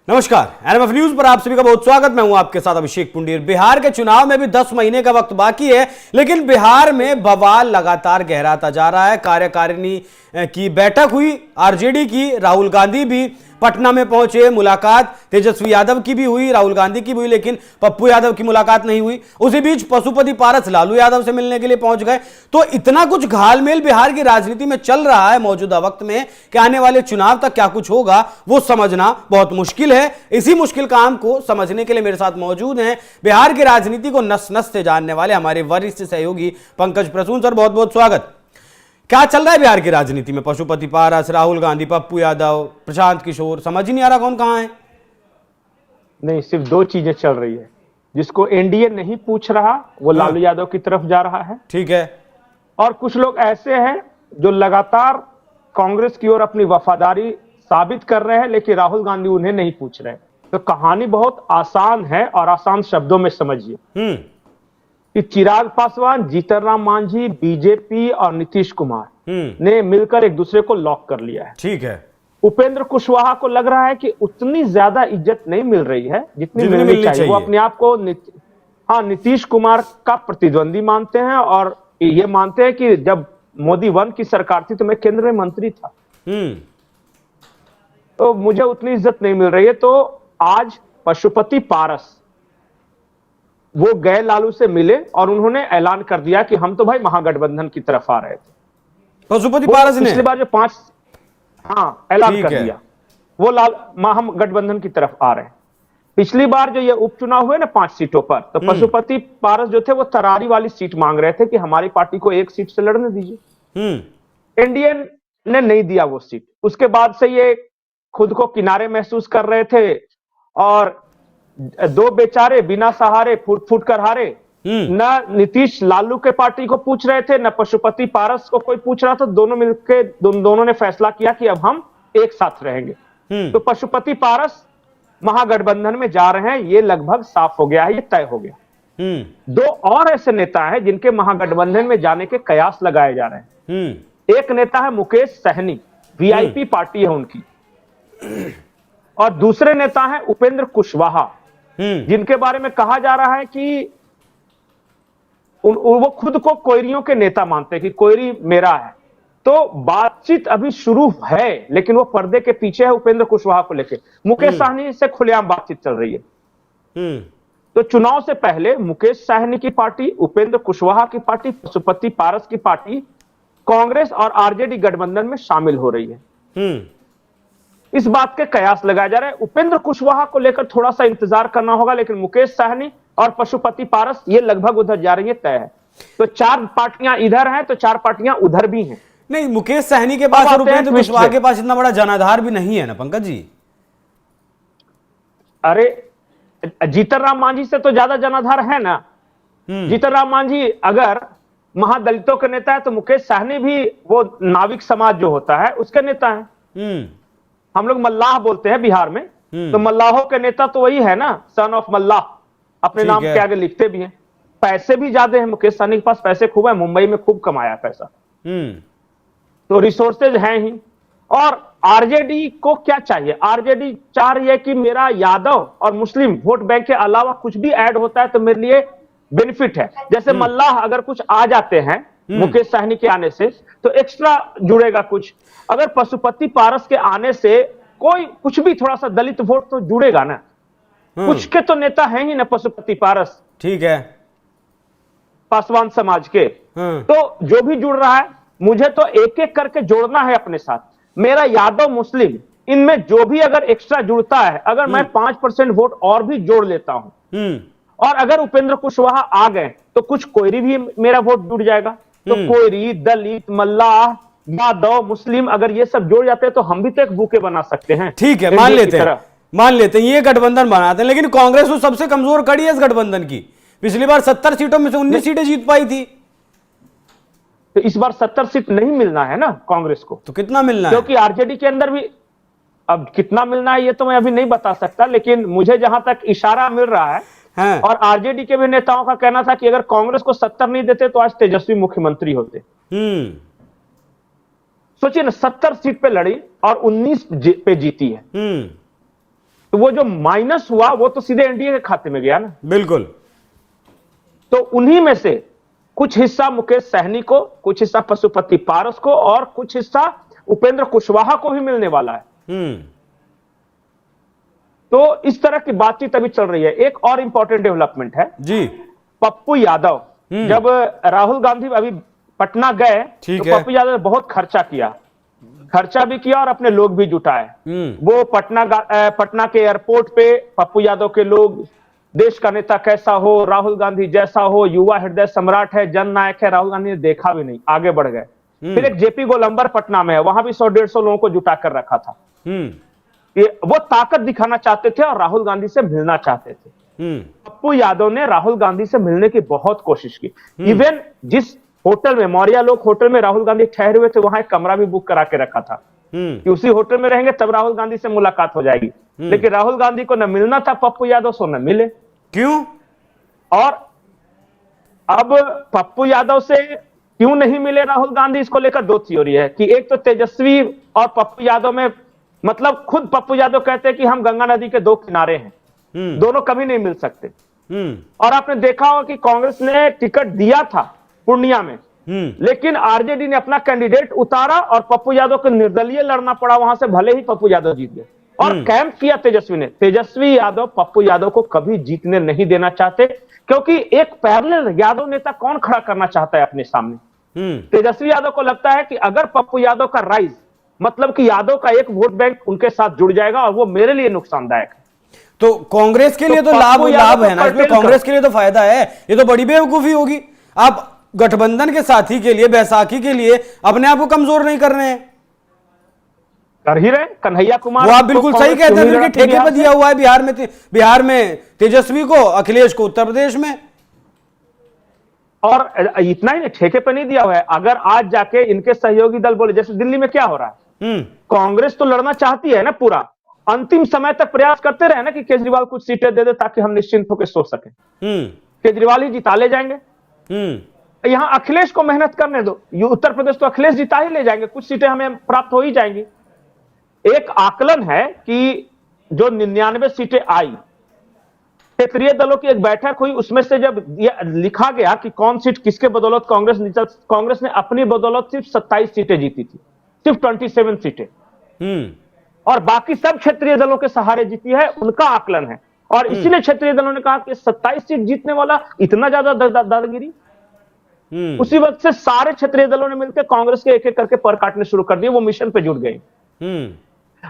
नमस्कार, NMF news पर आप सभी का बहुत स्वागत। मैं हूं आपके साथ अभिषेक पुंडीर। बिहार के चुनाव में भी 10 महीने का वक्त बाकी है, लेकिन बिहार में बवाल लगातार गहराता जा रहा है। कार्यकारिणी की बैठक हुई, आरजेडी की, राहुल गांधी भी पटना में पहुंचे, मुलाकात तेजस्वी यादव की भी हुई, राहुल गांधी की भी हुई, लेकिन पप्पू यादव की मुलाकात नहीं हुई। उसी बीच पशुपति पारस लालू यादव से मिलने के लिए पहुंच गए। तो इतना कुछ घालमेल बिहार की राजनीति में चल रहा है मौजूदा वक्त में कि आने वाले चुनाव तक क्या कुछ होगा वो समझना बहुत मुश्किल है। इसी मुश्किल काम को समझने के लिए मेरे साथ मौजूद हैं बिहार की राजनीति को नस नस से जानने वाले हमारे वरिष्ठ सहयोगी पंकज प्रसून सर। बहुत बहुत स्वागत। क्या चल रहा है बिहार की राजनीति में? पशुपति पारस, राहुल गांधी, पप्पू यादव, प्रशांत किशोर, समझ ही नहीं आ रहा कौन कहां है। नहीं, सिर्फ दो चीजें चल रही है। जिसको एनडीए नहीं पूछ रहा वो लालू यादव की तरफ जा रहा है, ठीक है। और कुछ लोग ऐसे हैं जो लगातार कांग्रेस की ओर अपनी वफादारी साबित कर रहे हैं, लेकिन राहुल गांधी उन्हें नहीं पूछ रहे। तो कहानी बहुत आसान है, और आसान शब्दों में समझिए कि चिराग पासवान, जीतन राम मांझी, बीजेपी और नीतीश कुमार ने मिलकर एक दूसरे को लॉक कर लिया है। ठीक है। उपेंद्र कुशवाहा को लग रहा है कि उतनी ज्यादा इज्जत नहीं मिल रही है जितनी मिलनी चाहिए। वो अपने आप को नीतीश कुमार का प्रतिद्वंदी मानते हैं, और ये मानते हैं कि जब मोदी 1 की सरकार थी तो मैं केंद्र में मंत्री था, तो मुझे उतनी इज्जत नहीं मिल रही है। तो आज पशुपति पारस वो गए, लालू से मिले, और उन्होंने ऐलान कर दिया कि हम तो भाई महागठबंधन की तरफ आ रहे थे। पशुपति पारस ने पिछली बार जो ऐलान कर दिया, वो महागठबंधन की तरफ आ रहे हैं। पिछली बार जो ये उपचुनाव हुए ना 5 सीटों पर, तो पशुपति पारस जो थे वो तरारी वाली सीट मांग रहे थे कि हमारी पार्टी को 1 सीट से लड़ने दीजिए। एनडीए ने नहीं दिया वो सीट। उसके बाद से ये खुद को किनारे महसूस कर रहे थे, और 2 बेचारे बिना सहारे फूट फूट कर हारे। न नीतीश लालू के पार्टी को पूछ रहे थे, न पशुपति पारस को कोई पूछ रहा था। दोनों मिलकर दोनों ने फैसला किया कि अब हम एक साथ रहेंगे। तो पशुपति पारस महागठबंधन में जा रहे हैं, ये लगभग साफ हो गया है, ये तय हो गया। 2 और ऐसे नेता हैं जिनके महागठबंधन में जाने के कयास लगाए जा रहे हैं। एक नेता है मुकेश सहनी, वीआईपी पार्टी है उनकी, और दूसरे नेता है उपेंद्र कुशवाहा, जिनके बारे में कहा जा रहा है कि वो खुद को कोयरियों के नेता मानते हैं कि कोयरी मेरा है। तो बातचीत अभी शुरू है, लेकिन वो पर्दे के पीछे है उपेंद्र कुशवाहा को लेकर। मुकेश सहनी से खुलेआम बातचीत चल रही है। तो चुनाव से पहले मुकेश सहनी की पार्टी, उपेंद्र कुशवाहा की पार्टी, पशुपति पारस की पार्टी कांग्रेस और आरजेडी गठबंधन में शामिल हो रही है। इस बात के कयास लगाया जा रहा है। उपेंद्र कुशवाहा को लेकर थोड़ा सा इंतजार करना होगा, लेकिन मुकेश सहनी और पशुपति पारस ये लगभग उधर जा रही है, तय है। तो 4 पार्टियां इधर हैं तो 4 पार्टियां उधर भी हैं। नहीं, मुकेश सहनी के पास और उपेंद्र कुशवाहा के पास इतना बड़ा जनाधार भी नहीं है ना पंकज जी। अरे जीतन राम मांझी से तो ज्यादा जनाधार है ना। जीतन राम मांझी अगर महादलितों के नेता है, तो मुकेश सहनी भी वो नाविक समाज जो होता है उसके नेता है। हम लोग मल्लाह बोलते हैं बिहार में, तो मल्लाहों के नेता तो वही है ना, सन ऑफ मल्लाह, अपने नाम के आगे लिखते भी हैं। पैसे भी ज्यादा हैं मुकेश सहनी के पास, पैसे खूब है, मुंबई में खूब कमाया पैसा, तो रिसोर्सेज हैं ही। और आरजेडी को क्या चाहिए? आरजेडी चाह रही है कि मेरा यादव और मुस्लिम वोट बैंक के अलावा कुछ भी ऐड होता है तो मेरे लिए बेनिफिट है। जैसे मल्लाह अगर कुछ आ जाते हैं मुकेश सहनी के आने से, तो एक्स्ट्रा जुड़ेगा कुछ। अगर पशुपति पारस के आने से कोई कुछ भी थोड़ा सा दलित वोट तो जुड़ेगा ना। कुछ के तो नेता हैं ही ना पशुपति पारस, ठीक है, पासवान समाज के। तो जो भी जुड़ रहा है, मुझे तो एक एक करके जोड़ना है अपने साथ। मेरा यादव मुस्लिम इनमें जो भी अगर एक्स्ट्रा जुड़ता है, अगर मैं 5% वोट और भी जोड़ लेता हूं, और अगर उपेंद्र कुशवाहा आ गए तो कुछ कोयरी भी मेरा वोट जुड़ जाएगा। तो कोयरी, दलित, मल्लाह, यादव, मुस्लिम अगर ये सब जोड़ जाते हैं तो हम भी तो एक बुके बना सकते हैं। ठीक है, मान लेते हैं ये गठबंधन बनाते हैं, लेकिन कांग्रेस तो सबसे कमजोर कड़ी है इस गठबंधन की। पिछली बार 70 सीटों में से 19 सीटें जीत पाई थी, तो इस बार 70 सीट नहीं मिलना है ना कांग्रेस को। तो कितना मिलना है? क्योंकि आरजेडी के अंदर भी अब कितना मिलना है ये तो मैं अभी नहीं बता सकता, लेकिन मुझे जहां तक इशारा मिल रहा है, और आरजेडी के भी नेताओं का कहना था कि अगर कांग्रेस को 70 नहीं देते तो आज तेजस्वी मुख्यमंत्री होते। सोचिए ना, 70 सीट पे लड़ी और 19 पे जीती है। तो वो जो माइनस हुआ वो तो सीधे एनडीए के खाते में गया ना। बिल्कुल। तो उन्हीं में से कुछ हिस्सा मुकेश सहनी को, कुछ हिस्सा पशुपति पारस को और कुछ हिस्सा उपेंद्र कुशवाहा को भी मिलने वाला है। तो इस तरह की बातचीत अभी चल रही है। एक और इंपॉर्टेंट डेवलपमेंट है जी, पप्पू यादव। जब राहुल गांधी अभी पटना गए तो पप्पू यादव ने बहुत खर्चा भी किया और अपने लोग भी जुटाए। वो पटना के एयरपोर्ट पे पप्पू यादव के लोग, देश का नेता कैसा हो, राहुल गांधी जैसा हो, युवा हृदय सम्राट है, जन नायक है, राहुल गांधी ने देखा भी नहीं, आगे बढ़ गए। फिर एक जेपी गोलंबर पटना में है, वहां भी 100-150 लोगों को जुटा कर रखा था। वो ताकत दिखाना चाहते थे और राहुल गांधी से मिलना चाहते थे। पप्पू यादव ने राहुल गांधी से मिलने की बहुत कोशिश की। इवन जिस होटल में, मौर्या लोक होटल में राहुल गांधी ठहरे हुए थे, वहां एक कमरा भी बुक करा के रखा था कि उसी होटल में रहेंगे तब राहुल गांधी से मुलाकात हो जाएगी। लेकिन राहुल गांधी को न मिलना था पप्पू यादव से, न मिले। क्यों? और अब पप्पू यादव से क्यों नहीं मिले राहुल गांधी, इसको लेकर दो थ्योरी है कि एक तो तेजस्वी और पप्पू यादव में, मतलब खुद पप्पू यादव कहते हैं कि हम गंगा नदी के दो किनारे हैं, दोनों कभी नहीं मिल सकते। और आपने देखा होगा कि कांग्रेस ने टिकट दिया था पूर्णिया में, लेकिन आरजेडी ने अपना कैंडिडेट उतारा और पप्पू यादव को निर्दलीय लड़ना पड़ा वहां से, भले ही पप्पू यादव जीत गए। और कैंप किया तेजस्वी ने। तेजस्वी यादव पप्पू यादव को कभी जीतने नहीं देना चाहते, क्योंकि एक पैरेलल यादव नेता कौन खड़ा करना चाहता है अपने सामने। तेजस्वी यादव को लगता है कि अगर पप्पू यादव का राइज, मतलब कि यादव का एक वोट बैंक उनके साथ जुड़ जाएगा और वो मेरे लिए नुकसानदायक है। तो कांग्रेस के लिए तो लाभ है ना इसमें, कांग्रेस के लिए तो फायदा है। ये तो बड़ी बेवकूफी होगी। आप गठबंधन के साथी के लिए, बैसाखी के लिए अपने आप को कमजोर नहीं कर रहे हैं। कर ही रहे। कन्हैया कुमार, वो आप बिल्कुल सही कहते हैं कि ठेके पर दिया हुआ है बिहार में तेजस्वी को, अखिलेश को उत्तर प्रदेश में। और इतना ही नहीं, ठेके पर नहीं दिया हुआ है। अगर आज जाके इनके सहयोगी दल बोले, जैसे दिल्ली में क्या हो रहा है, कांग्रेस तो लड़ना चाहती है ना पूरा, अंतिम समय तक प्रयास करते रहे ना कि केजरीवाल कुछ सीटें दे दे ताकि हम निश्चिंत होकर सो सकें। केजरीवाल ही जिता ले जाएंगे। यहां अखिलेश को मेहनत करने दो, उत्तर प्रदेश तो अखिलेश जिता ही ले जाएंगे, कुछ सीटें हमें प्राप्त हो ही जाएंगी। एक आकलन है कि जो 99 सीटें आई, क्षेत्रीय दलों की एक बैठक हुई, उसमें से जब लिखा गया कि कौन सीट किसके बदौलत कांग्रेस ने अपनी बदौलत सिर्फ 27 सीटें जीती थी, सिर्फ 27 सीटें, और बाकी सब क्षेत्रीय दलों के सहारे जीती है, उनका आकलन है। और इसीलिए क्षेत्रीय दलों ने कहा कि 27 सीट जीतने वाला इतना ज्यादा दादागिरी। उसी वक्त से सारे क्षेत्रीय दलों ने मिलकर कांग्रेस के एक एक करके पर काटने शुरू कर दिए, वो मिशन पे जुट गए।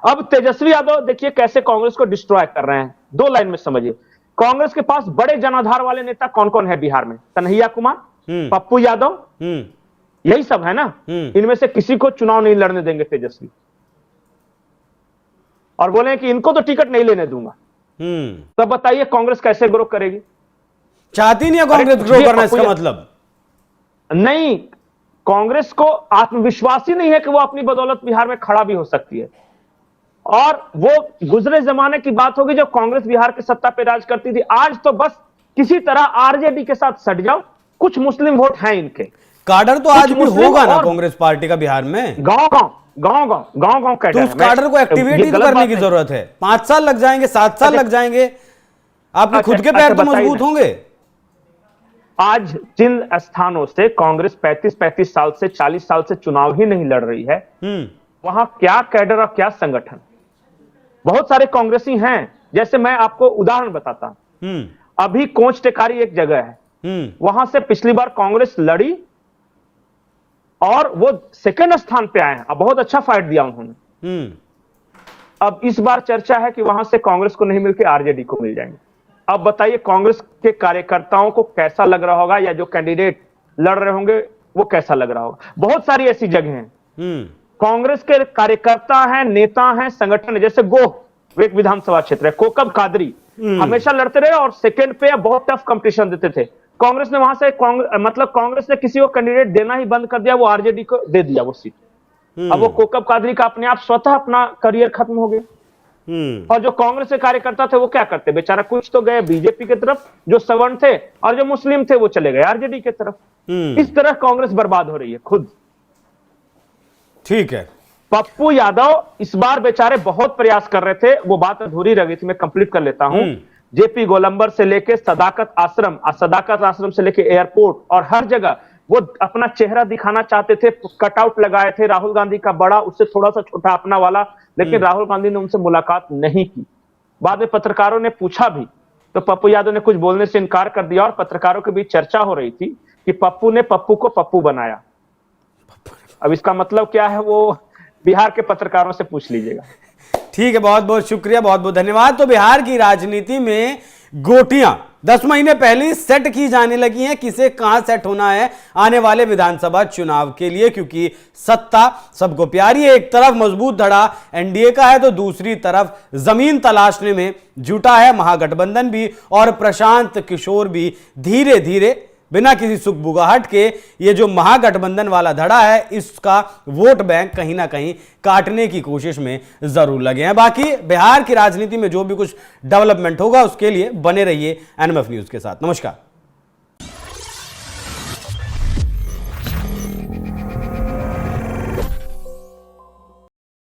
अब तेजस्वी यादव देखिए कैसे कांग्रेस को डिस्ट्रॉय कर रहे हैं। दो लाइन में समझिए, कांग्रेस के पास बड़े जनाधार वाले नेता कौन कौन है बिहार में? कन्हैया कुमार, पप्पू यादव, यही सब है ना। इनमें से किसी को चुनाव नहीं लड़ने देंगे तेजस्वी, और बोले कि इनको तो टिकट नहीं लेने दूंगा। तो बताइए कांग्रेस कैसे ग्रो करेगी? चाहती नहीं है कांग्रेस ग्रो करना, इसका मतलब नहीं, कांग्रेस को आत्मविश्वास ही नहीं है कि वो अपनी बदौलत बिहार में खड़ा भी हो सकती है। और वो गुजरे जमाने की बात होगी जब कांग्रेस बिहार की सत्ता पे राज करती थी। आज तो बस किसी तरह आरजेडी के साथ सट जाओ, कुछ मुस्लिम वोट हैं इनके। काडर तो आज भी होगा ना कांग्रेस पार्टी का बिहार में, गांव कैडर। तो उस काडर को एक्टिवेट करने की जरूरत है। 5 साल लग जाएंगे, 7 साल लग जाएंगे, आपके खुद के पैर तो मजबूत होंगे। आज जिन स्थानों से कांग्रेस 35 साल से, 40 साल से चुनाव ही नहीं लड़ रही है, वहां क्या कैडर और क्या संगठन। बहुत सारे कांग्रेसी हैं, जैसे मैं आपको उदाहरण बताता हूं। अभी कोंच टेकारी एक जगह है, वहां से पिछली बार कांग्रेस लड़ी और वो सेकंड स्थान पे आए हैं। अब बहुत अच्छा फाइट दिया उन्होंने। अब इस बार चर्चा है कि वहां से कांग्रेस को नहीं मिलकर आरजेडी को मिल जाएंगे। अब बताइए कांग्रेस के कार्यकर्ताओं को कैसा लग रहा होगा, या जो कैंडिडेट लड़ रहे होंगे वो कैसा लग रहा होगा। बहुत सारी ऐसी जगह हैं, कांग्रेस के कार्यकर्ता हैं, नेता हैं, संगठन है। जैसे गोह एक विधानसभा क्षेत्र है, कोकब कादरी हमेशा लड़ते रहे और सेकंड पे बहुत टफ कंपटीशन देते थे। कांग्रेस ने वहां से कांग्रेस ने किसी को कैंडिडेट देना ही बंद कर दिया, वो आरजेडी को दे दिया वो सीट। अब वो कोकब कादरी का अपने आप स्वतः अपना करियर खत्म हो गया। और जो कांग्रेस के कार्यकर्ता थे वो क्या करते बेचारा, कुछ तो गए बीजेपी की तरफ, जो सवर्ण थे, और जो मुस्लिम थे वो चले गए आरजेडी की तरफ। इस तरह कांग्रेस बर्बाद हो रही है खुद। ठीक है, पप्पू यादव इस बार बेचारे बहुत प्रयास कर रहे थे, वो बात अधूरी रह गई थी, मैं कंप्लीट कर लेता हूं। जेपी गोलंबर से लेके सदाकत आश्रम और सदाकत आश्रम से लेके एयरपोर्ट और हर जगह वो अपना चेहरा दिखाना चाहते थे, कटआउट लगाए थे राहुल गांधी का बड़ा, उससे थोड़ा सा छोटा अपना वाला, लेकिन राहुल गांधी ने उनसे मुलाकात नहीं की। बाद में पत्रकारों ने पूछा भी तो पप्पू यादव ने कुछ बोलने से इनकार कर दिया और पत्रकारों के बीच चर्चा हो रही थी कि पप्पू ने पप्पू को पप्पू बनाया। अब इसका मतलब क्या है वो बिहार के पत्रकारों से पूछ लीजिएगा। ठीक है, बहुत बहुत शुक्रिया, बहुत बहुत धन्यवाद। तो बिहार की राजनीति में गोटियां 10 महीने पहले ही सेट की जाने लगी हैं, किसे कहां सेट होना है आने वाले विधानसभा चुनाव के लिए, क्योंकि सत्ता सबको प्यारी है। एक तरफ मजबूत धड़ा एनडीए का है तो दूसरी तरफ जमीन तलाशने में जुटा है महागठबंधन भी, और प्रशांत किशोर भी धीरे धीरे बिना किसी सुखबुगाहट के ये जो महागठबंधन वाला धड़ा है इसका वोट बैंक कहीं ना कहीं काटने की कोशिश में जरूर लगे हैं। बाकी बिहार की राजनीति में जो भी कुछ डेवलपमेंट होगा उसके लिए बने रहिए एनएमएफ न्यूज के साथ। नमस्कार।